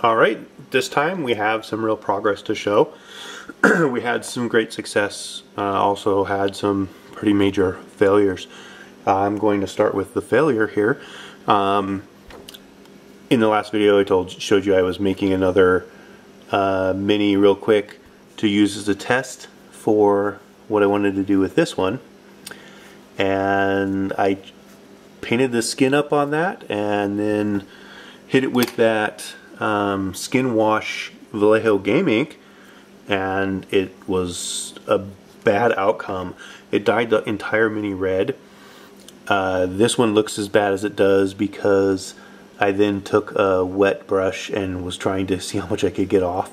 Alright, this time we have some real progress to show. We had some great success, also had some pretty major failures. I'm going to start with the failure here. In the last video I showed you I was making another mini real quick to use as a test for what I wanted to do with this one. And I painted the skin up on that and then hit it with that Skin Wash Vallejo Game Ink, and it was a bad outcome. It dyed the entire mini red. This one looks as bad as it does because I then took a wet brush and was trying to see how much I could get off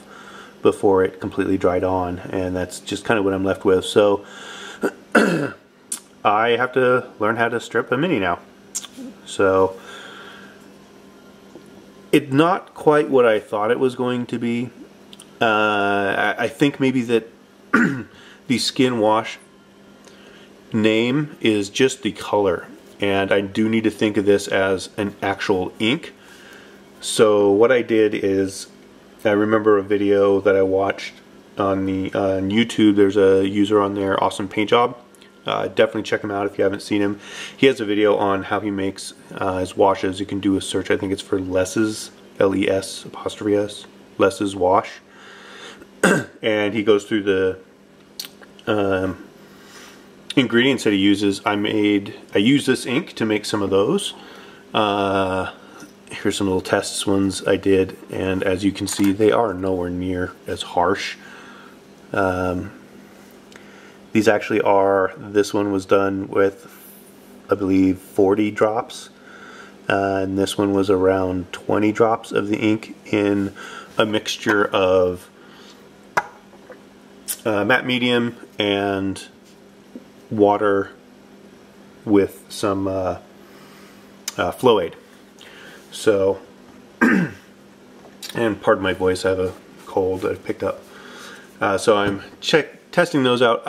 before it completely dried on, and that's just kind of what I'm left with. So I have to learn how to strip a mini now. So it's not quite what I thought it was going to be. I think maybe that the Skin Wash name is just the color, and I do need to think of this as an actual ink. So what I did is, I remember a video that I watched on the on YouTube. There's a user on there, Awesome Paint Job. Definitely check him out if you haven't seen him. He has a video on how he makes his washes. You can do a search, I think it's for Les's, L-E-S', Les's Wash. And he goes through the ingredients that he uses. I used this ink to make some of those. Here's some little test ones I did, and as you can see, they are nowhere near as harsh. These actually are, this one was done with, I believe, 40 drops. And this one was around 20 drops of the ink in a mixture of matte medium and water with some Flow-Aid. So, and pardon my voice, I have a cold I picked up. So I'm testing those out.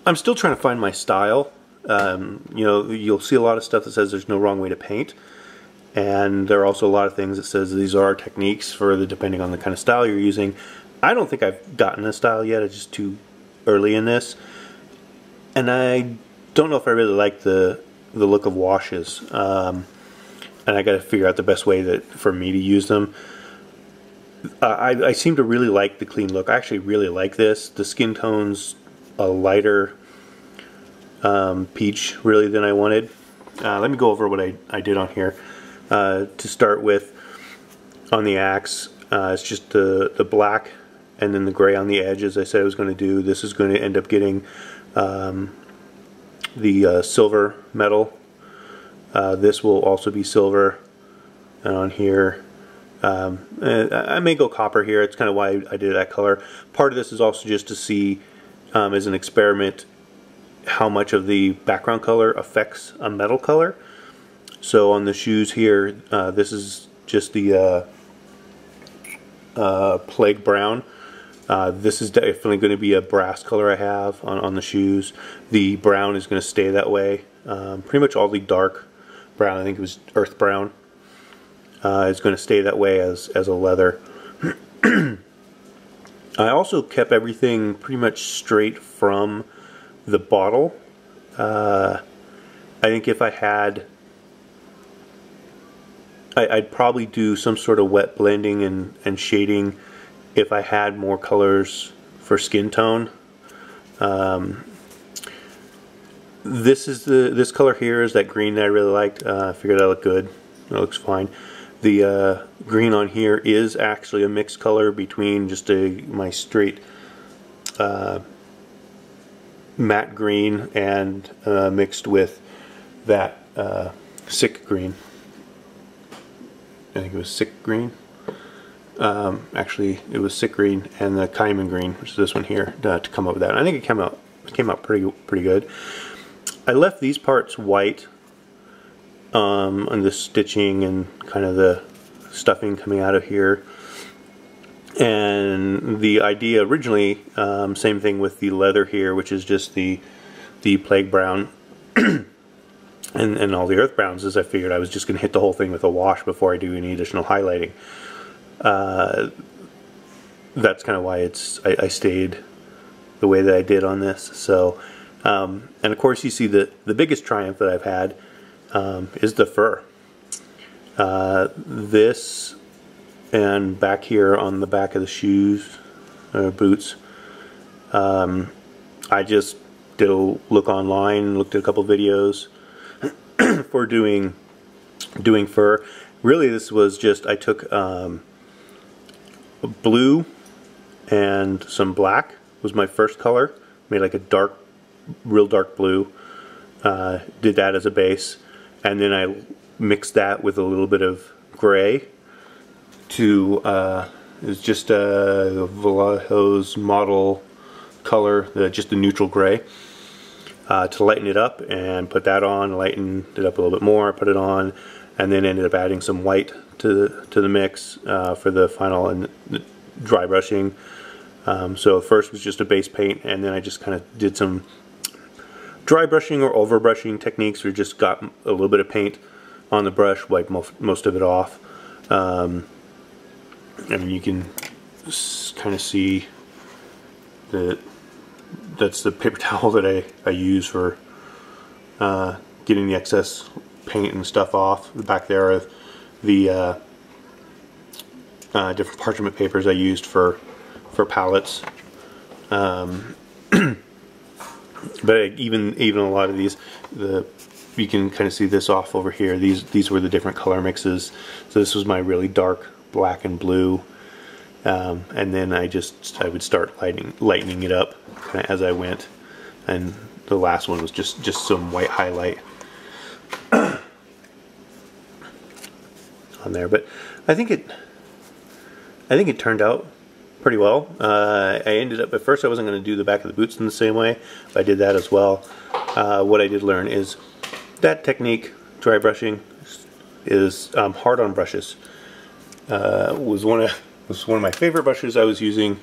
I'm still trying to find my style. You know, you'll see a lot of stuff that says there's no wrong way to paint, and there are also a lot of things that says these are techniques for depending on the kind of style you're using. I don't think I've gotten a style yet. It's just too early in this, and I don't know if I really like the look of washes. And I got to figure out the best way for me to use them. I seem to really like the clean look. I actually really like this. The skin tone's a lighter peach really than I wanted. Let me go over what I did on here. To start with, on the axe, it's just the black and then the gray on the edge, as I said I was going to do. This is going to end up getting the silver metal. This will also be silver. And on here, I may go copper here. It's kind of why I did that color. Part of this is also just to see, as an experiment, how much of the background color affects a metal color. So on the shoes here, this is just the plague brown. This is definitely going to be a brass color I have on the shoes. The brown is going to stay that way. Pretty much all the dark brown, I think it was earth brown, is going to stay that way as a leather. I also kept everything pretty much straight from the bottle. I think if I had, I'd probably do some sort of wet blending and shading if I had more colors for skin tone. This color here is that green that I really liked. I figured that looked good. It looks fine. The green on here is actually a mixed color between just my straight matte green and mixed with that sick green. I think it was sick green. Actually, it was sick green and the Cayman green, which is this one here, to come up with that. I think it came out pretty good. I left these parts white on the stitching and kind of the stuffing coming out of here. And the idea originally, same thing with the leather here, which is just the plague brown and all the earth browns, is I figured I was just going to hit the whole thing with a wash before I do any additional highlighting. that's kind of why I stayed the way that I did on this. So, and of course you see the biggest triumph that I've had is the fur. This and back here on the back of the shoes or boots, I just did a look online, looked at a couple videos for doing fur. Really, this was just, I took blue and some black was my first color. Made like a dark, real dark blue. Did that as a base, and then I mixed that with a little bit of gray to it's just a Vallejo's model color, just a neutral gray, to lighten it up, and put that on, lighten it up a little bit more, put it on, and then ended up adding some white to the mix for the final and the dry brushing. So first was just a base paint, and then I just kind of did some dry brushing or over brushing techniques, where just got a little bit of paint on the brush, wiped most of it off. I mean, you can kind of see that that's the paper towel that I use for getting the excess paint and stuff off. Back there are the different parchment papers I used for palettes. But even a lot of these, you can kind of see this off over here. These were the different color mixes. So this was my really dark black and blue, and then I would start lightening it up kind of as I went, and the last one was just some white highlight on there. But I think it turned out pretty well. I ended up, at first I wasn't going to do the back of the boots in the same way, but I did that as well. What I did learn is that technique, dry brushing, is hard on brushes. Was one of my favorite brushes I was using.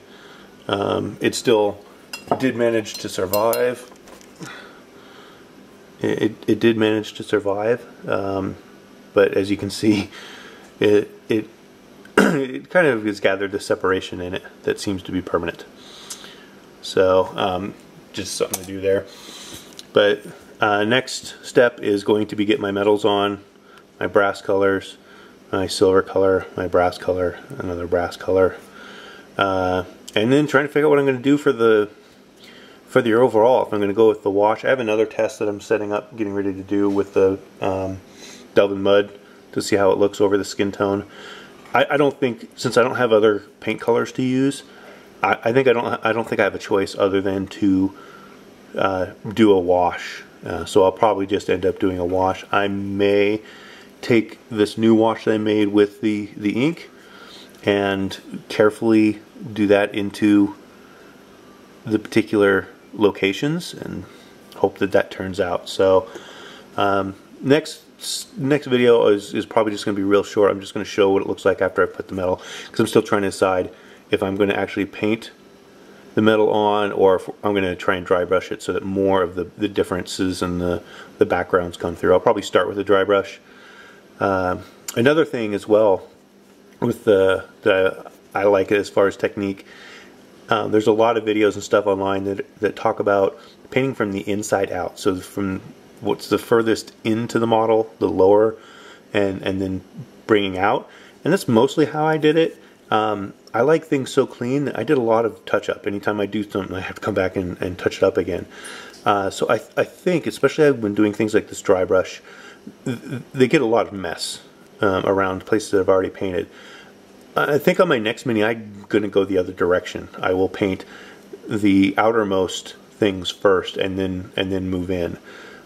It still did manage to survive. It did manage to survive, but as you can see, it kind of has gathered the separation in it that seems to be permanent. So just something to do there. But next step is going to be get my metals on, my brass colors, my silver color, my brass color, another brass color, and then trying to figure out what I'm going to do for the overall. If I'm going to go with the wash, I have another test that I'm setting up, getting ready to do with the Delve in Mud to see how it looks over the skin tone. I don't think, since I don't have other paint colors to use, I don't think I have a choice other than to do a wash. So I'll probably just end up doing a wash. I may take this new wash that I made with the ink and carefully do that into the particular locations and hope that turns out. So next video is probably just going to be real short. I'm just going to show what it looks like after I put the metal, because I'm still trying to decide if I'm going to actually paint the metal on, or if I'm going to try and dry brush it so that more of the differences and the backgrounds come through. I'll probably start with a dry brush. Another thing as well with that I like it as far as technique, there's a lot of videos and stuff online that talk about painting from the inside out. So from what's the furthest into the model, the lower, and then bringing out. And that's mostly how I did it. I like things so clean that I did a lot of touch-up. Anytime I do something, I have to come back and touch it up again. So I think, especially when doing things like this dry brush, they get a lot of mess around places that I've already painted. I think on my next mini, I'm going to go the other direction. I will paint the outermost things first, and then move in.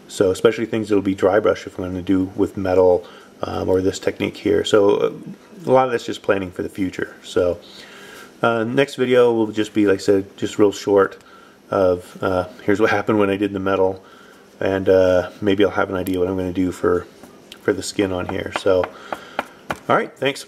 So especially things that'll be dry brush if I'm going to do with metal, or this technique here. So a lot of that's just planning for the future. So next video will just be, like I said, just real short of here's what happened when I did the metal, and maybe I'll have an idea what I'm going to do for the skin on here. So alright, thanks.